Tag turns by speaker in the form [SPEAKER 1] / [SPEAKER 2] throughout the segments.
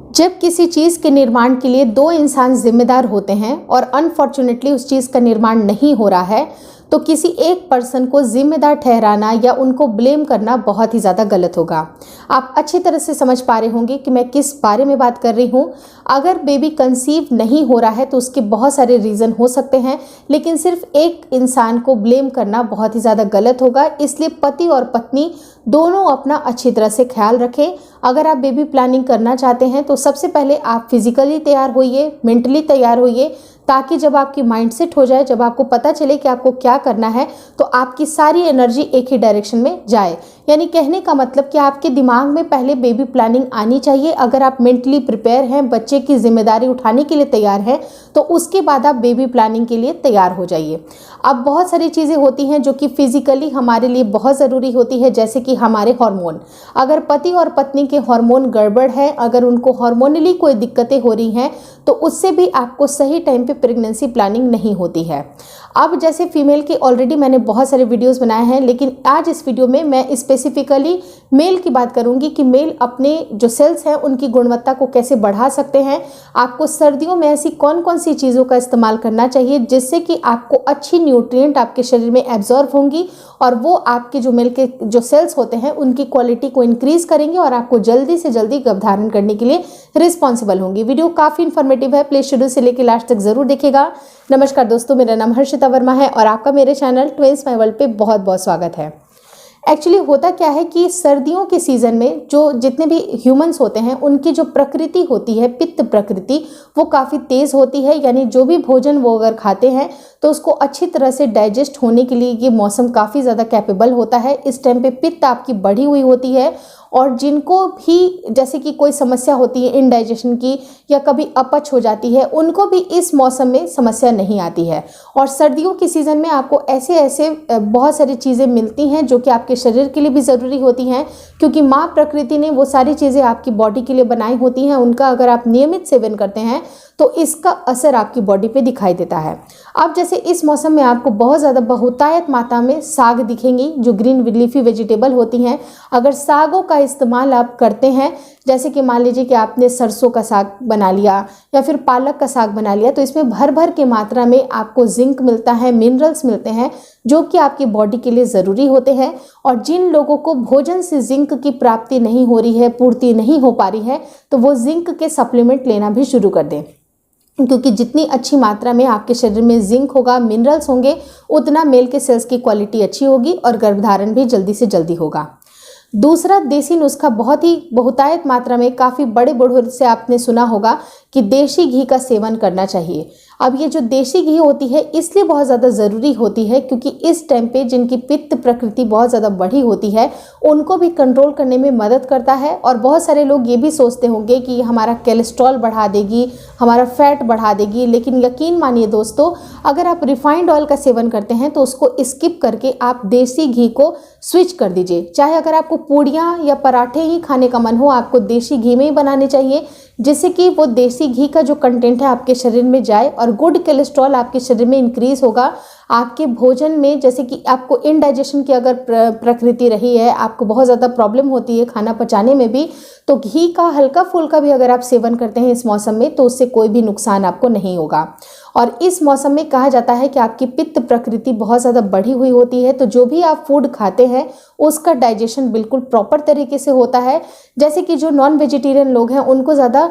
[SPEAKER 1] जब किसी चीज़ के निर्माण के लिए दो इंसान जिम्मेदार होते हैं और अनफॉर्चुनेटली उस चीज़ का निर्माण नहीं हो रहा है, तो किसी एक पर्सन को जिम्मेदार ठहराना या उनको ब्लेम करना बहुत ही ज़्यादा गलत होगा। आप अच्छी तरह से समझ पा रहे होंगे कि मैं किस बारे में बात कर रही हूँ। अगर बेबी कंसीव नहीं हो रहा है तो उसके बहुत सारे रीज़न हो सकते हैं, लेकिन सिर्फ एक इंसान को ब्लेम करना बहुत ही ज़्यादा गलत होगा। इसलिए पति और पत्नी दोनों अपना अच्छी तरह से ख्याल रखें। अगर आप बेबी प्लानिंग करना चाहते हैं तो सबसे पहले आप फिजिकली तैयार होइए, मेंटली तैयार होइए, ताकि जब आपकी माइंडसेट हो जाए, जब आपको पता चले कि आपको क्या करना है, तो आपकी सारी एनर्जी एक ही डायरेक्शन में जाए। यानी कहने का मतलब कि आपके दिमाग में पहले बेबी प्लानिंग आनी चाहिए। अगर आप मेंटली प्रिपेयर हैं, बच्चे की जिम्मेदारी उठाने के लिए तैयार हैं, तो उसके बाद आप बेबी प्लानिंग के लिए तैयार हो जाइए। अब बहुत सारी चीज़ें होती हैं जो कि फिजिकली हमारे लिए बहुत ज़रूरी होती है, जैसे कि हमारे हार्मोन। अगर पति और पत्नी के हार्मोन गड़बड़ है, अगर उनको हार्मोनली कोई दिक्कतें हो रही हैं, तो उससे भी आपको सही टाइम पे प्रेगनेंसी प्लानिंग नहीं होती है। अब जैसे फीमेल के ऑलरेडी मैंने बहुत सारे वीडियोस बनाए हैं, लेकिन आज इस वीडियो में मैं स्पेसिफिकली मेल की बात करूंगी कि मेल अपने जो सेल्स हैं उनकी गुणवत्ता को कैसे बढ़ा सकते हैं। आपको सर्दियों में ऐसी कौन कौन सी चीज़ों का इस्तेमाल करना चाहिए जिससे कि आपको अच्छी न्यूट्रिएंट आपके शरीर में एब्जॉर्ब होंगी और वो आपके जो मेल के जो सेल्स होते हैं उनकी क्वालिटी को इंक्रीज करेंगे और आपको जल्दी से जल्दी गर्भधारण करने के लिए रिस्पॉन्सिबल होंगी। वीडियो काफ़ी इन्फॉर्मेटिव है, प्लीज शुरू से लेकर लास्ट तक जरूर देखिएगा। नमस्कार दोस्तों, मेरा नाम हर्षिता वर्मा है और आपका मेरे चैनल ट्विंस माय वर्ल्ड पे बहुत बहुत स्वागत है। एक्चुअली होता क्या है कि सर्दियों के सीज़न में जो जितने भी ह्यूमंस होते हैं उनकी जो प्रकृति होती है, पित्त प्रकृति, वो काफ़ी तेज़ होती है। यानी जो भी भोजन वो अगर खाते हैं तो उसको अच्छी तरह से डाइजेस्ट होने के लिए ये मौसम काफ़ी ज़्यादा कैपेबल होता है। इस टाइम पे पित्त आपकी बढ़ी हुई होती है और जिनको भी जैसे कि कोई समस्या होती है इंडाइजेशन की या कभी अपच हो जाती है, उनको भी इस मौसम में समस्या नहीं आती है। और सर्दियों के सीज़न में आपको ऐसे ऐसे बहुत सारी चीज़ें मिलती हैं जो कि आपके शरीर के लिए भी ज़रूरी होती हैं, क्योंकि माँ प्रकृति ने वो सारी चीज़ें आपकी बॉडी के लिए बनाई होती हैं। उनका अगर आप नियमित सेवन करते हैं तो इसका असर आपकी बॉडी पे दिखाई देता है। अब जैसे इस मौसम में आपको बहुत ज़्यादा बहुतायत मात्रा में साग दिखेंगी, जो ग्रीन लीफी वेजिटेबल होती हैं। अगर सागों का इस्तेमाल आप करते हैं, जैसे कि मान लीजिए कि आपने सरसों का साग बना लिया या फिर पालक का साग बना लिया, तो इसमें भर भर के मात्रा में आपको जिंक मिलता है, मिनरल्स मिलते हैं जो कि आपकी बॉडी के लिए ज़रूरी होते हैं। और जिन लोगों को भोजन से जिंक की प्राप्ति नहीं हो रही है, पूर्ति नहीं हो पा रही है, तो वो जिंक के सप्लीमेंट लेना भी शुरू कर दें, क्योंकि जितनी अच्छी मात्रा में आपके शरीर में जिंक होगा, मिनरल्स होंगे, उतना मेल के सेल्स की क्वालिटी अच्छी होगी और गर्भधारण भी जल्दी से जल्दी होगा। दूसरा देसी नुस्खा, बहुत ही बहुतायत मात्रा में काफ़ी बड़े बूढ़ों से आपने सुना होगा कि देसी घी का सेवन करना चाहिए। अब ये जो देसी घी होती है इसलिए बहुत ज़्यादा ज़रूरी होती है क्योंकि इस टाइम पे जिनकी पित्त प्रकृति बहुत ज़्यादा बढ़ी होती है उनको भी कंट्रोल करने में मदद करता है। और बहुत सारे लोग ये भी सोचते होंगे कि हमारा कोलेस्ट्रॉल बढ़ा देगी, हमारा फैट बढ़ा देगी, लेकिन यकीन मानिए दोस्तों, अगर आप रिफाइंड ऑयल का सेवन करते हैं तो उसको स्किप करके आप देसी घी को स्विच कर दीजिए। चाहे अगर आपको पूड़ियाँ या पराठे ही खाने का मन हो, आपको देसी घी में ही बनाने चाहिए, जिससे कि वो देसी घी का जो कंटेंट है आपके शरीर में जाए और गुड कोलेस्ट्रॉल आपके शरीर में इंक्रीज होगा। आपके भोजन में जैसे कि आपको इनडाइजेशन की अगर प्रकृति रही है, आपको बहुत ज़्यादा प्रॉब्लम होती है खाना पचाने में भी, तो घी का हल्का फुल्का भी अगर आप सेवन करते हैं इस मौसम में तो उससे कोई भी नुकसान आपको नहीं होगा। और इस मौसम में कहा जाता है कि आपकी पित्त प्रकृति बहुत ज़्यादा बढ़ी हुई होती है, तो जो भी आप फूड खाते हैं उसका डाइजेशन बिल्कुल प्रॉपर तरीके से होता है। जैसे कि जो नॉन वेजिटेरियन लोग हैं उनको ज़्यादा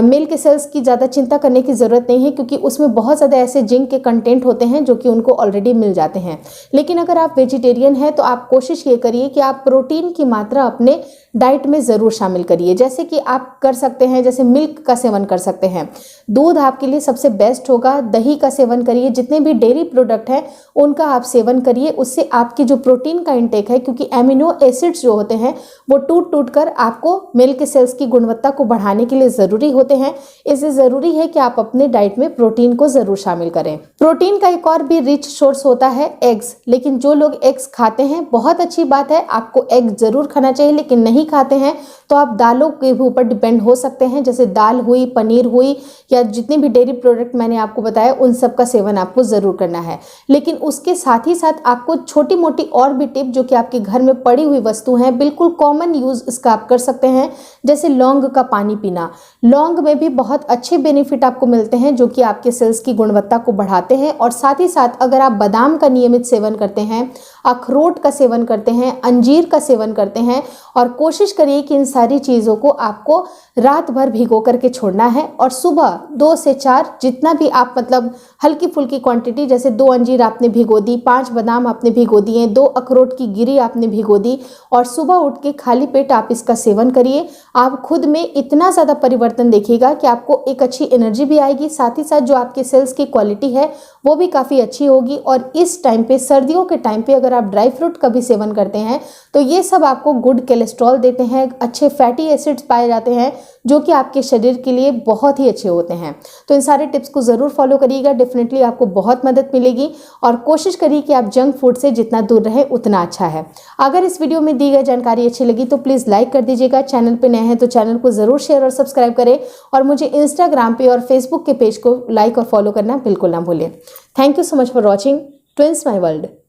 [SPEAKER 1] मेल के सेल्स की ज़्यादा चिंता करने की ज़रूरत नहीं है, क्योंकि उसमें बहुत ज़्यादा ऐसे जिंक के कंटेंट होते हैं जो कि उनको ऑलरेडी मिल जाते हैं। लेकिन अगर आप वेजिटेरियन हैं तो आप कोशिश ये करिए कि आप प्रोटीन की मात्रा अपने डाइट में ज़रूर शामिल करिए। जैसे कि आप कर सकते हैं, जैसे मिल्क का सेवन कर सकते हैं, दूध आपके लिए सबसे बेस्ट होगा। दही का सेवन करिए, जितने भी डेयरी प्रोडक्ट हैं उनका आप सेवन करिए। उससे आपकी जो प्रोटीन का इंटेक है, क्योंकि एमिनो एसिड्स जो होते हैं वो टूट टूट कर आपको मेल के सेल्स की गुणवत्ता को बढ़ाने के लिए ज़रूरी होते हैं। इससे ज़रूरी है कि आप अपने डाइट में प्रोटीन को ज़रूर शामिल करें। प्रोटीन का एक और भी रिच सोर्स होता है एग्स, लेकिन जो लोग एग्स खाते हैं बहुत अच्छी बात है, आपको एग ज़रूर खाना चाहिए, लेकिन नहीं खाते हैं तो आप दालों के ऊपर डिपेंड हो सकते हैं। जैसे दाल हुई, पनीर हुई, या जितने भी डेयरी प्रोडक्ट मैंने आपको बताया बताया उन सब का सेवन आपको ज़रूर करना है। लेकिन उसके साथ ही साथ आपको छोटी मोटी और भी टिप जो कि आपके घर में पड़ी हुई वस्तु हैं, बिल्कुल कॉमन यूज़ इसका आप कर सकते हैं, जैसे लौंग का पानी पीना। लौंग में भी बहुत अच्छे बेनिफिट आपको मिलते हैं जो कि आपके सेल्स की गुणवत्ता को बढ़ाते हैं। और साथ ही साथ अगर आप बादाम का नियमित सेवन करते हैं, अखरोट का सेवन करते हैं, अंजीर का सेवन करते हैं, और कोशिश करिए कि इन सारी चीज़ों को आपको रात भर भिगो करके छोड़ना है और सुबह 2 से 4 जितना भी आप मतलब हल्की फुल्की क्वांटिटी, जैसे 2 अंजीर आपने भिगो दी, 5 बादाम आपने भिगो दिए, 2 अखरोट की गिरी आपने भिगो दी, और सुबह उठ के खाली पेट आप इसका सेवन करिए। आप खुद में इतना ज़्यादा परिवर्तन देखिएगा कि आपको एक अच्छी एनर्जी भी आएगी, साथ ही साथ जो आपके सेल्स की क्वालिटी है वो भी काफ़ी अच्छी होगी। और इस टाइम पे, सर्दियों के टाइम पे, अगर आप ड्राई फ्रूट का भी सेवन करते हैं तो ये सब आपको गुड कोलेस्ट्रॉल देते हैं, अच्छे फैटी एसिड्स पाए जाते हैं जो कि आपके शरीर के लिए बहुत ही अच्छे होते हैं। तो इन सारे टिप्स को ज़रूर फॉलो करिएगा, डेफिनेटली आपको बहुत मदद मिलेगी। और कोशिश करिए कि आप जंक फूड से जितना दूर रहें उतना अच्छा है। अगर इस वीडियो में दी गई जानकारी अच्छी लगी तो प्लीज़ लाइक कर दीजिएगा। चैनल पे नए हैं तो चैनल को ज़रूर शेयर और सब्सक्राइब करें, और मुझे इंस्टाग्राम पे और फेसबुक के पेज को लाइक और फॉलो करना बिल्कुल ना भूलें। Thank you so much for watching twins my world.